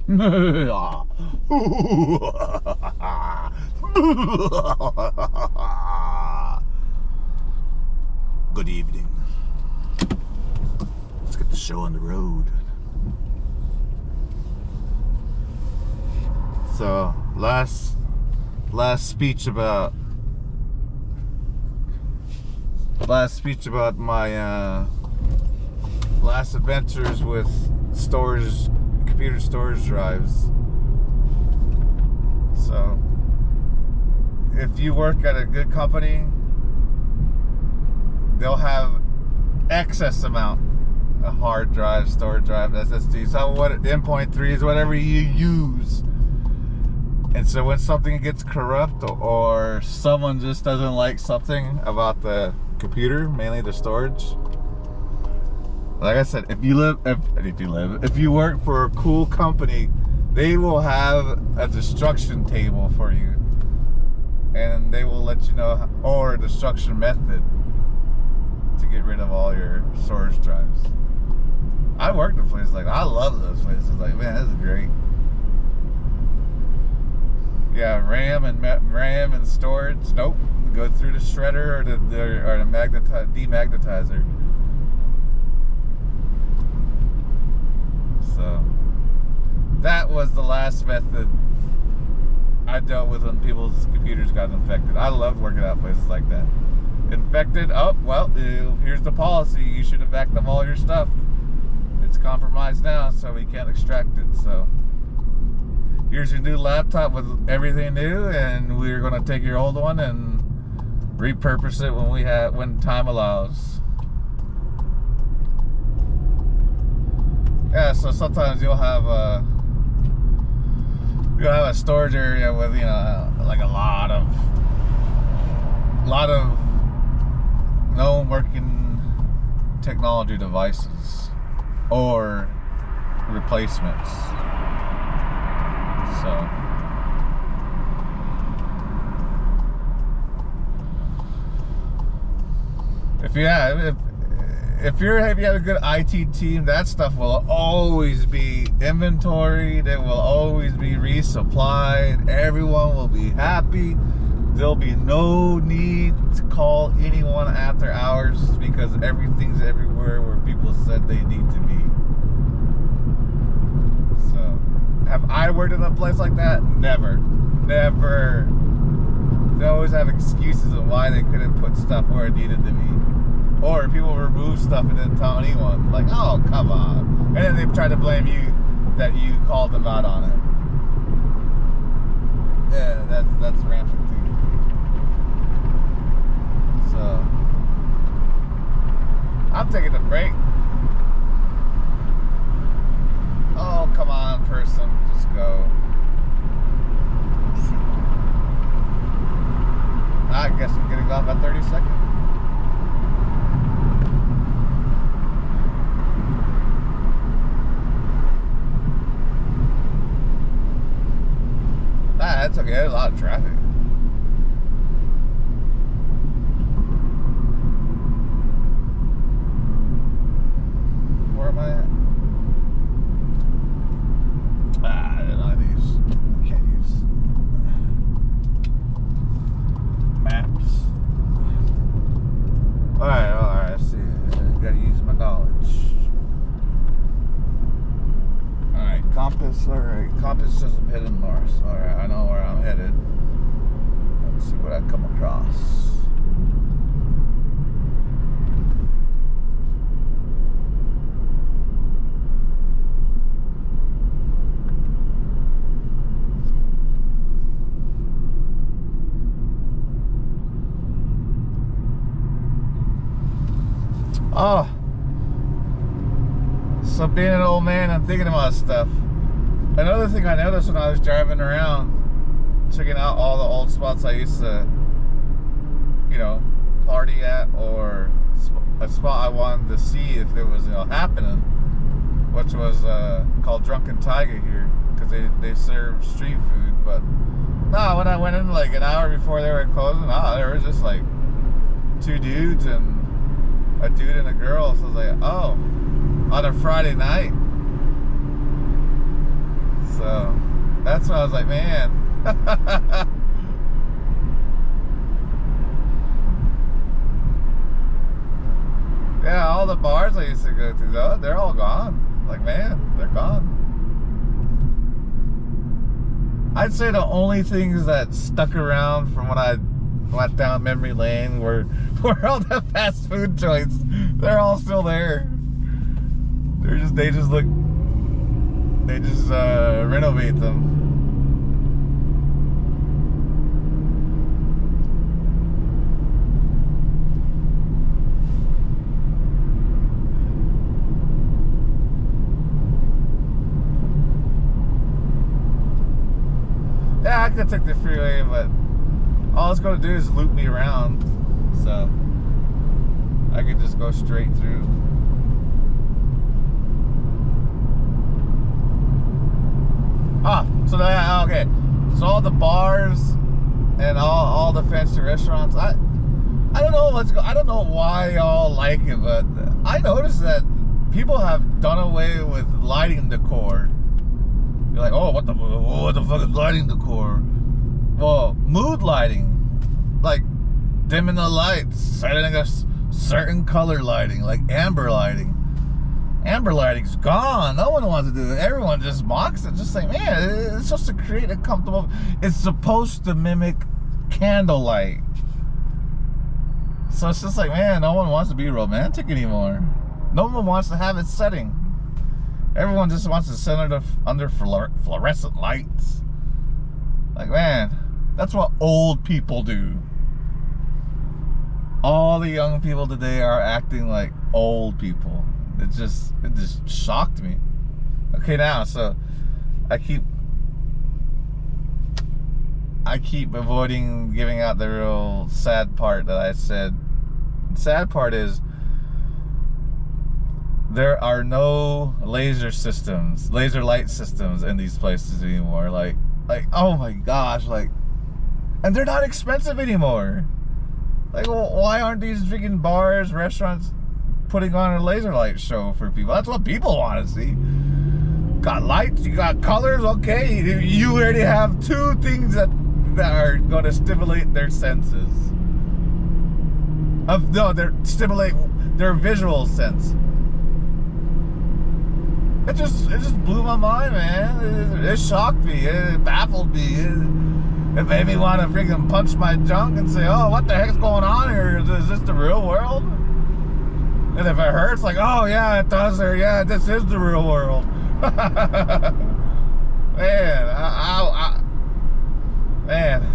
Good evening. Let's get the show on the road. So, last speech about my last adventures with computer storage drives. So, if you work at a good company, they'll have excess amount of hard drive, storage drive, SSD, so what M.3s, whatever you use. And so when something gets corrupt or someone just doesn't like something about the computer, mainly the storage, like I said, if you work for a cool company, they will have a destruction table for you, and they will let you know, or a destruction method to get rid of all your storage drives. I worked in places like that. I love those places. Like, man, this is great. Yeah, RAM and storage. Nope. Go through the shredder or the demagnetizer. So that was the last method I dealt with when people's computers got infected. I loved working at places like that. Infected, oh, well, here's the policy. You should have backed up all your stuff. It's compromised now, so we can't extract it. So here's your new laptop with everything new, and we're going to take your old one and repurpose it when time allows. Yeah, so sometimes you'll have a storage area with, you know, like a lot of known working technology devices or replacements. So if you have a good IT team, that stuff will always be inventoried. It will always be resupplied. Everyone will be happy. There'll be no need to call anyone after hours because everything's everywhere where people said they need to be. So, have I worked in a place like that? Never. Never. They always have excuses of why they couldn't put stuff where it needed to be. Or people remove stuff and didn't tell anyone. Like, oh, come on. And then they try to blame you that you called them out on it. Yeah, that's rampant too. So, I'm taking a break. Oh, come on, person. Just go. I guess I'm getting off at 30 seconds. That's okay. A lot of traffic. Where am I at? I don't know these. Can't use maps. Alright, I see. Gotta use my knowledge. Alright, compass. Alright, compass says I'm heading north. Alright, I know where I'm headed. Let's see what I come across. Oh, so being an old man, I'm thinking about stuff. Another thing I noticed when I was driving around, checking out all the old spots I used to, you know, party at, or a spot I wanted to see if it was, you know, happening, which was called Drunken Tiger here, because they serve street food. But no, when I went in like an hour before they were closing, there was just like 2 dudes and a dude and a girl. So I was like, oh, on a Friday night. So that's why I was like, man. Yeah, all the bars I used to go to, though, they're all gone. Like, man, they're gone. I'd say the only things that stuck around from when I went down memory lane were all the fast food joints. They're all still there. They just renovate them. Yeah, I could take the freeway, but all it's going to do is loop me around. So I could just go straight through. So that, okay. So all the bars and all the fancy restaurants, I don't know I don't know why y'all like it, but I noticed that people have done away with lighting decor. You're like, oh, what the fuck is lighting decor? Well, mood lighting, like dimming the lights, setting a certain color lighting, like amber lighting. Amber lighting's gone. No one wants to do it. Everyone just mocks it. Just saying, man, it's supposed to create a comfortable. It's supposed to mimic candlelight. So it's just like, man, no one wants to be romantic anymore. No one wants to have its setting. Everyone just wants to sit under fluorescent lights. Like, man, that's what old people do. All the young people today are acting like old people. It just shocked me. Okay, now, so I keep avoiding giving out the real sad part that I said. The sad part is there are no laser light systems in these places anymore. Like, oh my gosh, like, and they're not expensive anymore. Like, well, why aren't these freaking bars, restaurants putting on a laser light show for people? That's what people want to see. Got lights, you got colors, okay. You already have two things that are going to stimulate their senses. They stimulate their visual sense. It just blew my mind, man. It shocked me. It baffled me. It made me want to freaking punch my junk and say, oh, what the heck's going on here? Is this the real world? And if it hurts, like, oh, yeah, it does. Or, yeah, this is the real world. Man, man.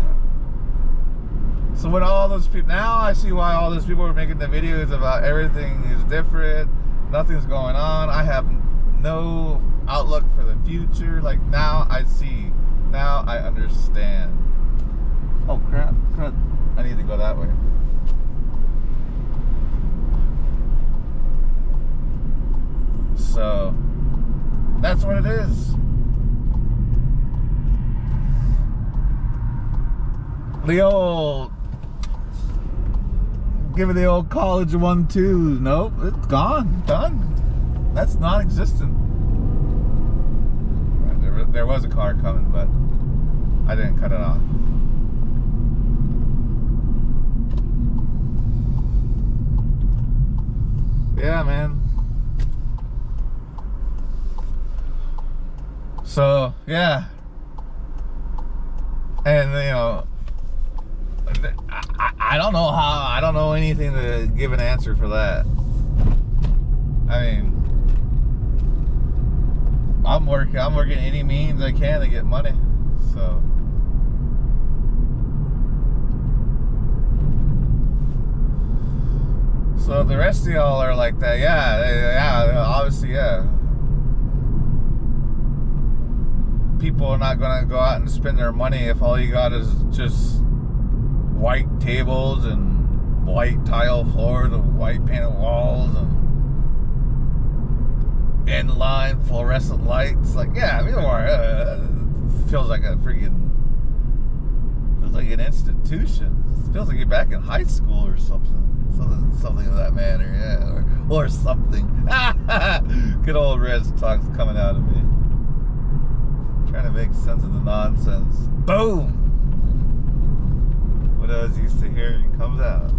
So when all those people, now I see why all those people are making the videos about everything is different, nothing's going on. I have no outlook for the future. Like, now I see, now I understand. Oh crap, I need to go that way. So that's what it is. The old, give it the old college 1-2. Nope, it's gone, done. That's non-existent. There was a car coming, but I didn't cut it off. Yeah, man. So, yeah. And, you know, I don't know how, I don't know anything to give an answer for that. I mean, I'm working any means I can to get money. So the rest of y'all are like that. Yeah, obviously, yeah. People are not gonna go out and spend their money if all you got is just white tables and white tile floors and white painted walls and inline fluorescent lights. Like, yeah, feels like a freaking, feels like an institution. It feels like you're back in high school or something of that manner, yeah, or something. Good old Reds talks coming out of me. Trying to make sense of the nonsense. Boom! What I was used to hearing comes out.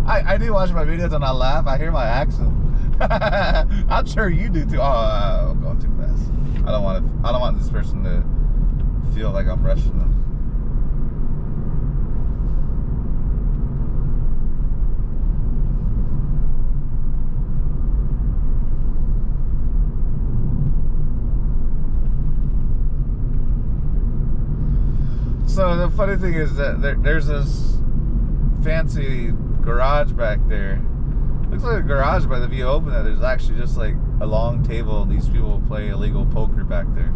I do watch my videos and I laugh. I hear my accent. I'm sure you do too. Oh, I'm going too fast. I don't want this person to feel like I'm rushing them. So the funny thing is that there's this fancy garage back there. Looks like a garage, but if you open it, there's actually just like a long table and these people play illegal poker back there.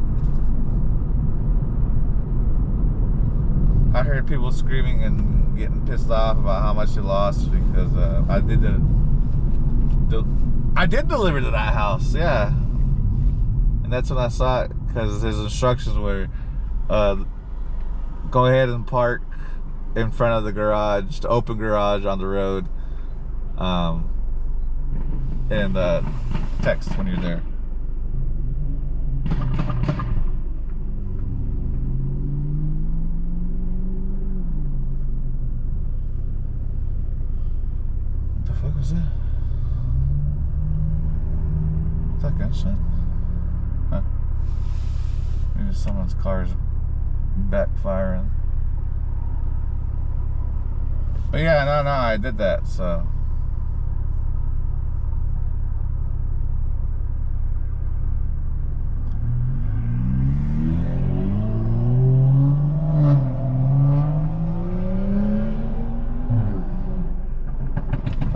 I heard people screaming and getting pissed off about how much they lost because I did deliver to that house, yeah. And that's when I saw it, because his instructions were go ahead and park in front of the garage, the open garage on the road, and text when you're there. What the fuck was that? Is that gunshot? Huh? Maybe someone's car's backfiring. But yeah, no, I did that, so.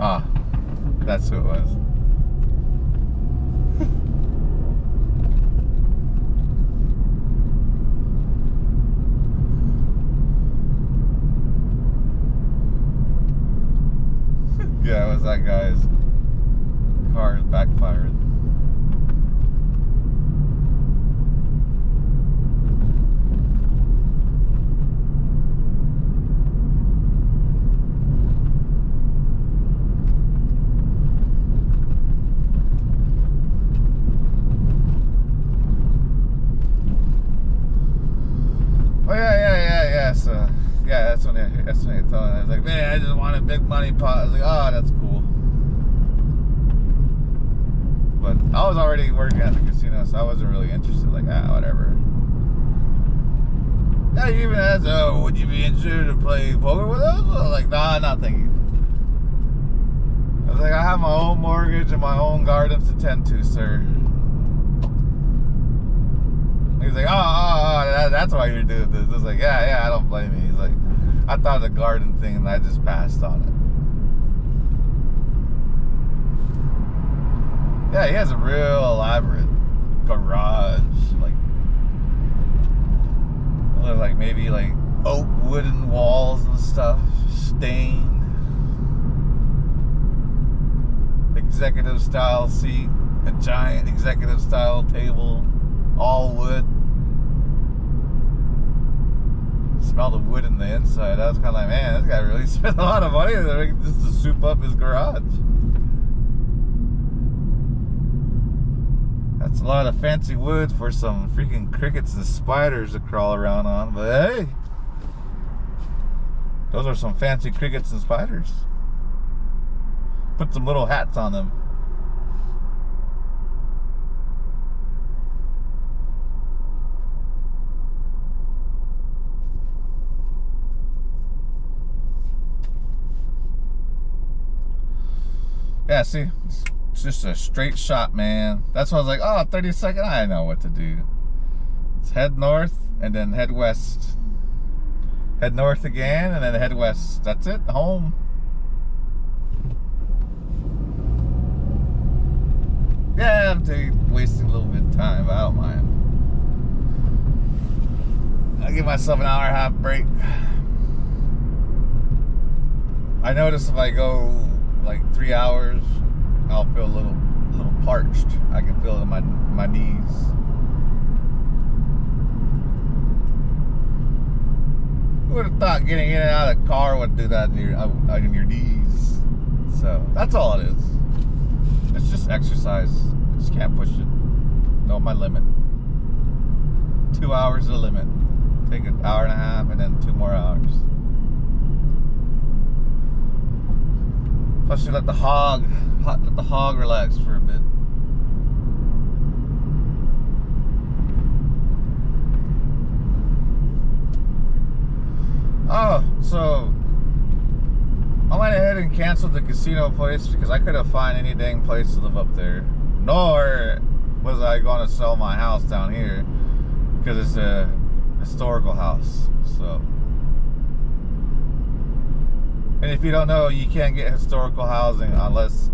Ah, that's who it was. Yeah, it was that guy's car backfired. Oh yeah. So yeah, that's when he told me. I was like, man, I just want a big money pot. I was like, oh, that's cool. But I was already working at the casino, so I wasn't really interested. Like, whatever. Yeah, he even asked, oh, would you be interested to play poker with us? I was like, nah, not thank you. I was like, I have my own mortgage and my own garden to tend to, sir. He was like, oh, that's why you're doing this. I was like, yeah, I don't blame you. He's like, I thought of the garden thing and I just passed on it. Yeah, he has a real elaborate garage, like maybe like oak wooden walls and stuff, stained. Executive style seat, a giant executive style table, all wood. Smell the wood in the inside. I was kind of like, man, this guy really spent a lot of money just to soup up his garage. That's a lot of fancy wood for some freaking crickets and spiders to crawl around on, but hey, those are some fancy crickets and spiders. Put some little hats on them. Yeah, see, it's just a straight shot, man. That's why I was like, oh, 30-second, I know what to do. It's head north and then head west. Head north again and then head west. That's it, home. Yeah, I'm wasting a little bit of time, but I don't mind. I'll give myself an hour and a half break. I notice if I go like 3 hours, I'll feel a little parched. I can feel it in my knees. Who would have thought getting in and out of the car would do that in your knees? So that's all it is. It's just exercise. I just can't push it. Know my limit. 2 hours the limit. Take an hour and a half and then 2 more hours. Plus you let the hog relax for a bit. Oh, so I went ahead and canceled the casino place because I couldn't find any dang place to live up there. Nor was I going to sell my house down here because it's a historical house. So, and if you don't know, you can't get historical housing unless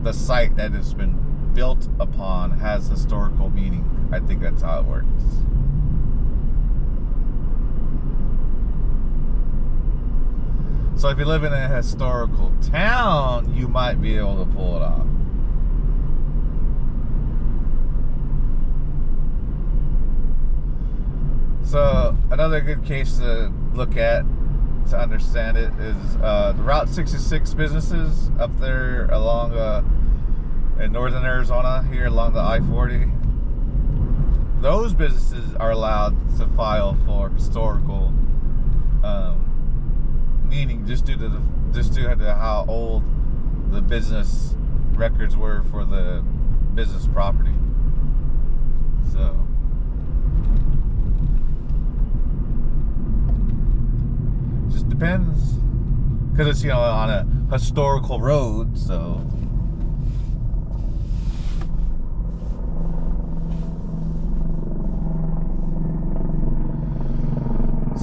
the site that it's been built upon has historical meaning. I think that's how it works. So if you live in a historical town, you might be able to pull it off. So another good case to look at to understand it is the Route 66 businesses up there along in northern Arizona, here along the I-40. Those businesses are allowed to file for historical meaning just due to how old the business records were for the business property. So just depends, because it's, you know, on a historical road. So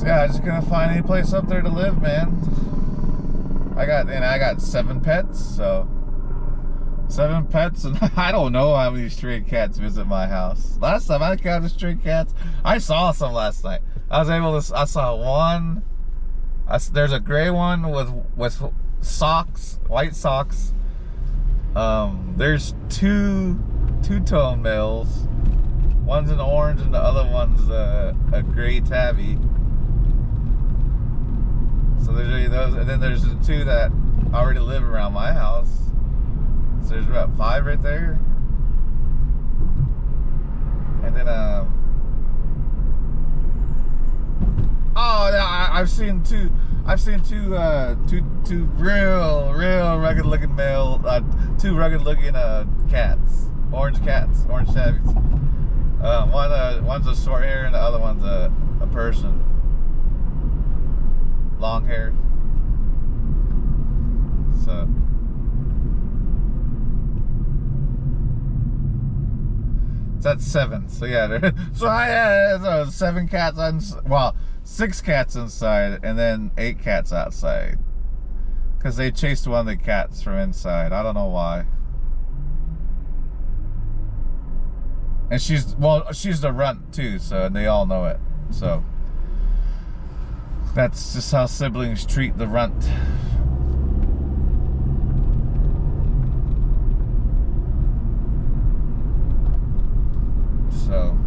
yeah, I just couldn't find any place up there to live, man. I got 7 pets, so 7 pets, and I don't know how many stray cats visit my house. Last time I counted stray cats, I saw some last night. I saw one. There's a gray one with socks, white socks. There's two-tone males. One's an orange and the other one's a gray tabby. So there's really those, and then there's the 2 that already live around my house. So there's about 5 right there. And then I've seen two real rugged looking male, 2 rugged looking cats, orange tabbies. One's a short hair and the other one's a person, long hair. So that's 7. So yeah, so I had 7 cats well, 6 cats inside and then 8 cats outside, because they chased one of the cats from inside. I don't know why. And she's the runt too, so, and they all know it. So that's just how siblings treat the runt. So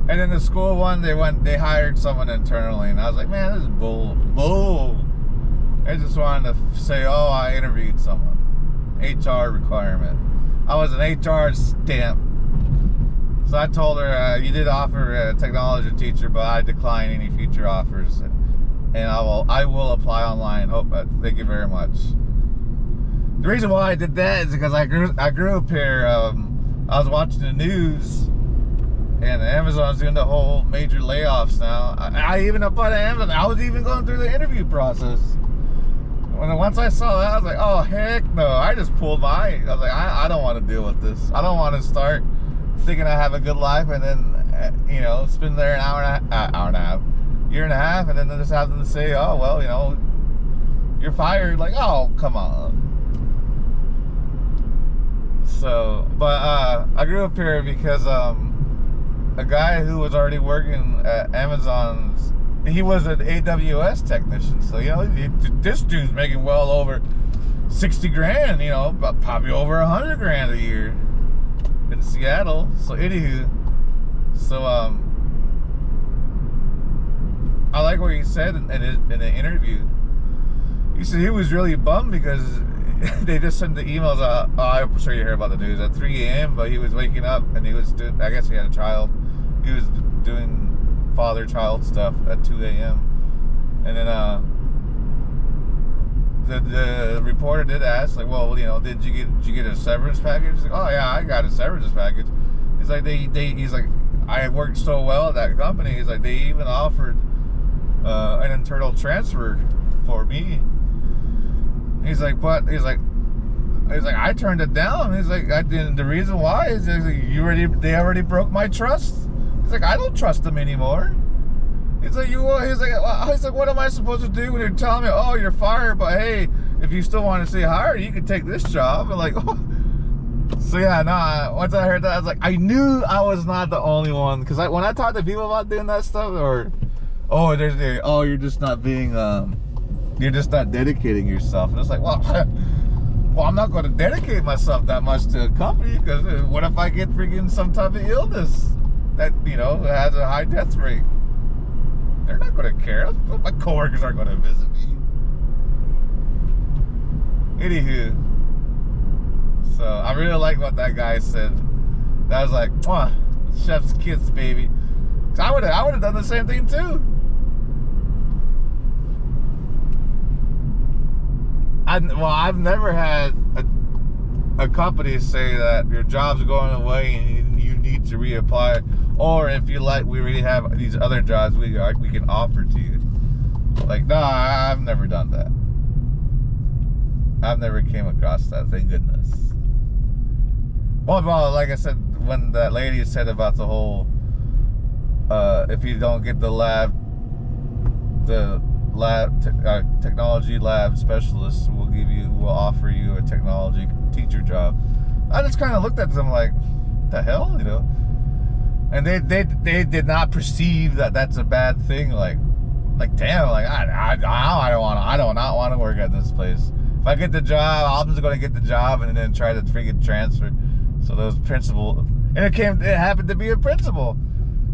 and then the school one, they hired someone internally, and I was like, man, this is bull. They just wanted to say, oh, I interviewed someone. HR requirement. I was an HR stamp. So I told her, you did offer a technology teacher, but I decline any future offers, and I will apply online. Thank you very much. The reason why I did that is because I grew up here. I was watching the news, and Amazon's doing the whole major layoffs now. I even applied to Amazon. I was even going through the interview process. Once I saw that, I was like, oh, heck no. I just pulled I was like, I don't want to deal with this. I don't want to start thinking I have a good life and then, you know, spend there an hour and a half, year and a half, and then just have them to say, oh, well, you know, you're fired. Like, oh, come on. So, but I grew up here because a guy who was already working at Amazon's, he was an AWS technician. So, you know, this dude's making well over 60 grand, you know, probably over 100 grand a year in Seattle. So, anywho, so, I like what he said in the interview. He said he was really bummed because they just sent the emails out. Oh, I'm sure you heard about the news at 3 a.m. But he was waking up and he was doing, I guess he had a child. He was doing father-child stuff at 2 a.m. And then the reporter did ask, like, well, you know, did you get a severance package? He's like, oh yeah, I got a severance package. He's like, he's like, I worked so well at that company. He's like, they even offered an internal transfer for me. He's like, but he's like, I turned it down. He's like, the reason why is they already broke my trust. He's like, I don't trust them anymore. He's like, he's like, what am I supposed to do when you're telling me, oh, you're fired, but hey, if you still want to stay hired, you can take this job. And like, oh. So yeah, no. Once I heard that, I was like, I knew I was not the only one, because when I talk to people about doing that stuff, or you're just not being you're just not dedicating yourself, and it's like, well, I'm not going to dedicate myself that much to a company, because what if I get freaking some type of illness that, you know, has a high death rate? They're not going to care. My coworkers aren't going to visit me. Anywho, so I really like what that guy said. That was like, chef's kiss, baby. So I would have done the same thing too. I've never had a company say that your job's going away and you need to reapply, or if you like, we already have these other jobs we can offer to you. Like, no, I've never done that. I've never came across that, thank goodness. Well, like I said, when that lady said about the whole, if you don't get the technology lab specialist, we'll offer you a technology teacher job. I just kind of looked at them like, what the hell, you know? And they did not perceive that that's a bad thing. Like damn, like I do not want to work at this place. If I get the job, I'm just going to get the job and then try to freaking transfer. So those principal, and it happened to be a principal.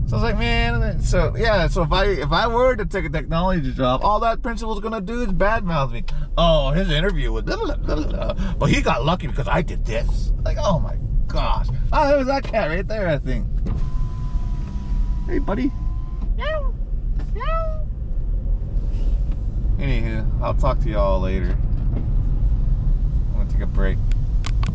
So I was like, man, so yeah, so if I were to take a technology job, all that principal's gonna do is badmouth me. Oh, his interview with blah, blah, blah, blah, blah. But he got lucky because I did this. Like, oh my gosh. Oh, there was that cat right there, I think. Hey, buddy. Meow. Meow. Anywho, I'll talk to y'all later. I'm gonna take a break.